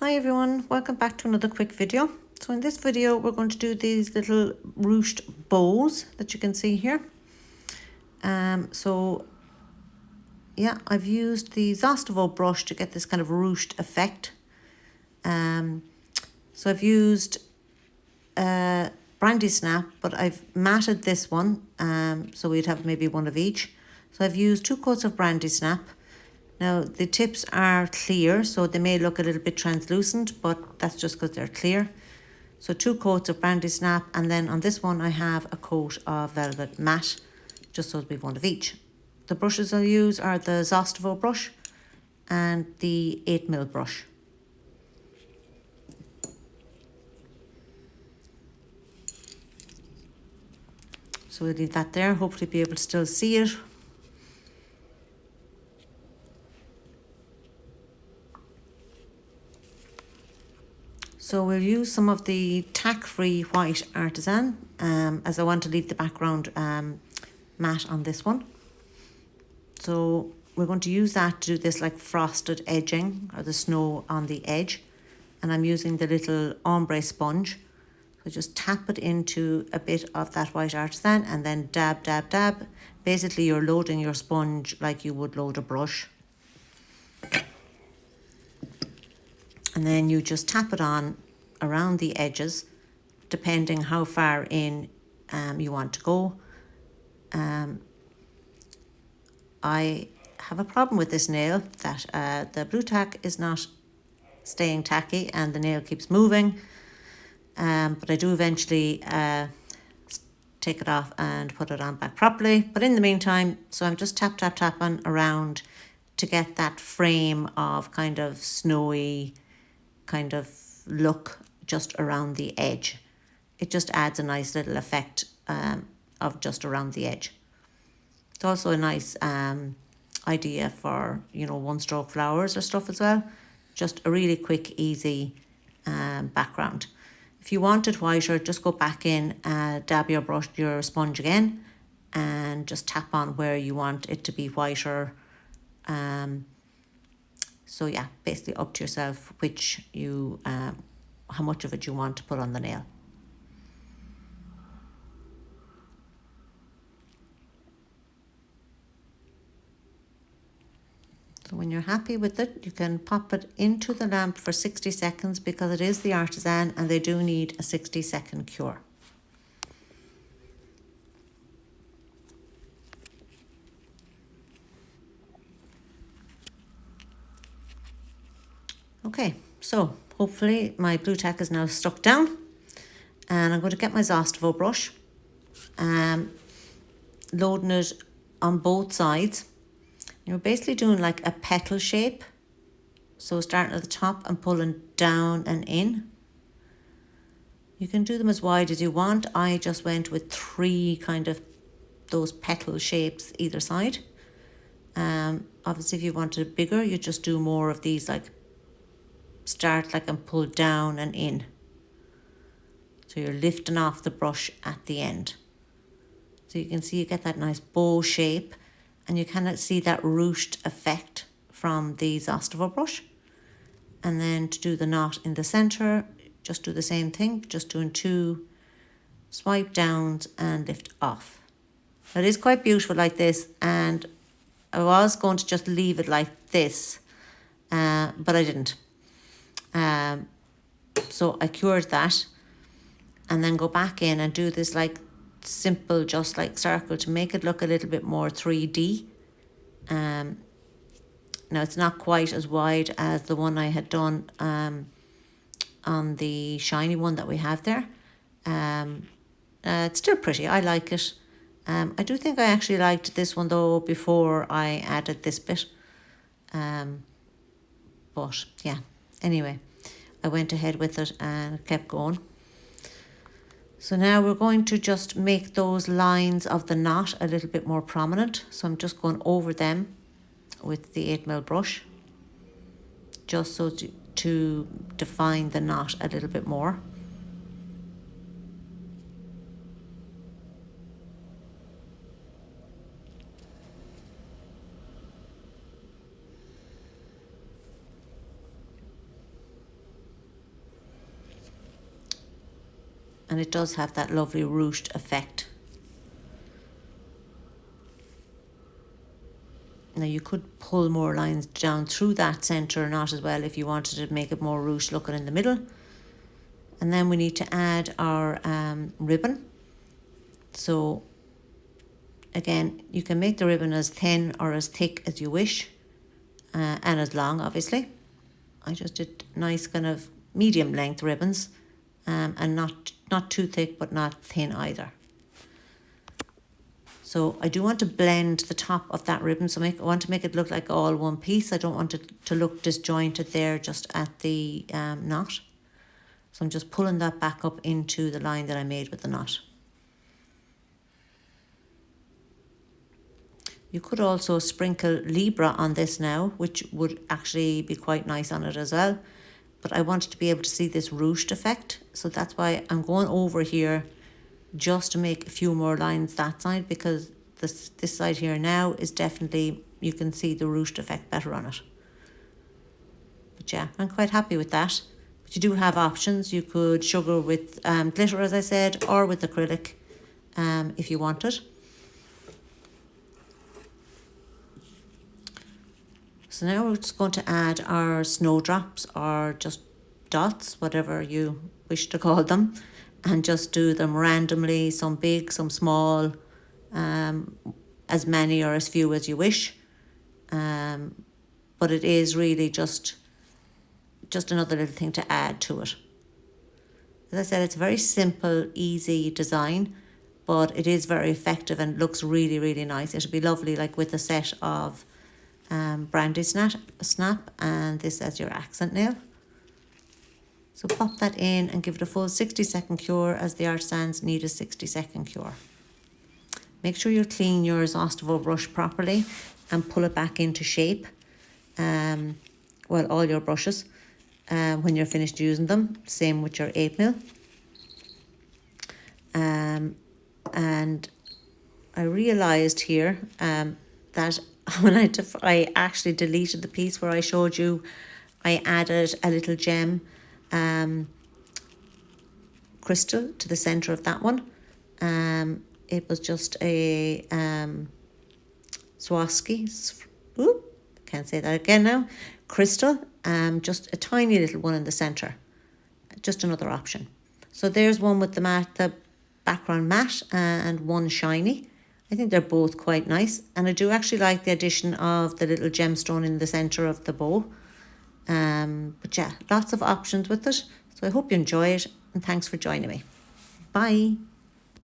Hi everyone, welcome back to another quick video. So in this video we're going to do these little ruched bows that you can see here. I've used the Zostavo brush to get this kind of ruched effect. So I've used brandy snap, but I've matted this one, so we'd have maybe one of each. So I've used 2 coats of brandy snap. Now the tips are clear, so they may look a little bit translucent, but that's just because they're clear. So 2 coats of brandy snap, and then on this one I have a coat of velvet matte, just so it'll be one of each. The brushes I'll use are the Zostavo brush and the 8mm brush. So we'll leave that there, hopefully be able to still see it. So we'll use some of the tack-free white Artisan, as I want to leave the background matte on this one. So we're going to use that to do this like frosted edging, or the snow on the edge. And I'm using the little ombre sponge. So just tap it into a bit of that white Artisan and then dab, dab, dab. Basically you're loading your sponge like you would load a brush. And then you just tap it on around the edges, depending how far in you want to go. I have a problem with this nail, that the blue tack is not staying tacky and the nail keeps moving. But I do eventually take it off and put it on back properly. But in the meantime, so I'm just tapping around to get that frame of kind of snowy kind of look just around the edge. It just adds a nice little effect of just around the edge. It's also a nice idea for, you know, one-stroke flowers or stuff as well. Just a really quick, easy background. If you want it whiter, just go back in, dab your sponge again, and just tap on where you want it to be whiter. So yeah, basically up to yourself which you, how much of it you want to put on the nail. So when you're happy with it, you can pop it into the lamp for 60 seconds because it is the Artisan and they do need a 60-second cure. Okay, so hopefully my blue tack is now stuck down, and I'm going to get my Zostavo brush, loading it on both sides. You're basically doing like a petal shape, so starting at the top and pulling down and in. You can do them as wide as you want. I just went with 3 kind of those petal shapes either side. Obviously if you wanted it bigger, you just do more of these, like start like and pull down and in. So you're lifting off the brush at the end. So you can see you get that nice bow shape, and you kind of see that ruched effect from the Zostavo brush. And then to do the knot in the center, just do the same thing, just doing 2 swipe downs and lift off. It is quite beautiful like this, and I was going to just leave it like this, but I didn't. So I cured that, and then go back in and do this like simple, just like circle to make it look a little bit more 3D. Now it's not quite as wide as the one I had done on the shiny one that we have there. It's still pretty, I like it. I do think I actually liked this one though before I added this bit. But yeah, anyway, I went ahead with it and kept going. So now we're going to just make those lines of the knot a little bit more prominent. So I'm just going over them with the 8mm brush, just so to define the knot a little bit more. And it does have that lovely ruched effect. Now you could pull more lines down through that centre knot as well if you wanted to make it more ruched looking in the middle. And then we need to add our ribbon. So again, you can make the ribbon as thin or as thick as you wish, and as long, obviously. I just did nice kind of medium length ribbons, and not too thick but not thin either. So I do want to blend the top of that ribbon, so I want to make it look like all one piece. I don't want it to look disjointed there just at the knot. So I'm just pulling that back up into the line that I made with the knot. You could also sprinkle Libra on this now, which would actually be quite nice on it as well. But I wanted to be able to see this ruched effect. So that's why I'm going over here just to make a few more lines that side, because this side here now is definitely, you can see the ruched effect better on it. But yeah, I'm quite happy with that. But you do have options. You could sugar with glitter, as I said, or with acrylic if you wanted. So now we're just going to add our snowdrops, or just dots, whatever you wish to call them, and just do them randomly, some big, some small, as many or as few as you wish. But it is really just another little thing to add to it. As I said, it's a very simple, easy design, but it is very effective and looks really, really nice. It'll be lovely, like with a set of brandy snap and this as your accent nail. So pop that in and give it a full 60-second cure, as the artisans need a 60-second cure. Make sure you clean your Exhaustivo brush properly and pull it back into shape. Well, all your brushes when you're finished using them. Same with your 8mm. And I realised here that when I actually deleted the piece where I showed you, I added a little gem crystal to the centre of that one. It was just a Swarovski, can't say that again now, crystal, just a tiny little one in the centre, just another option. So there's one with the background matte and one shiny. I think they're both quite nice, and I do actually like the addition of the little gemstone in the centre of the bow. But yeah, lots of options with it. So I hope you enjoy it, and thanks for joining me. Bye.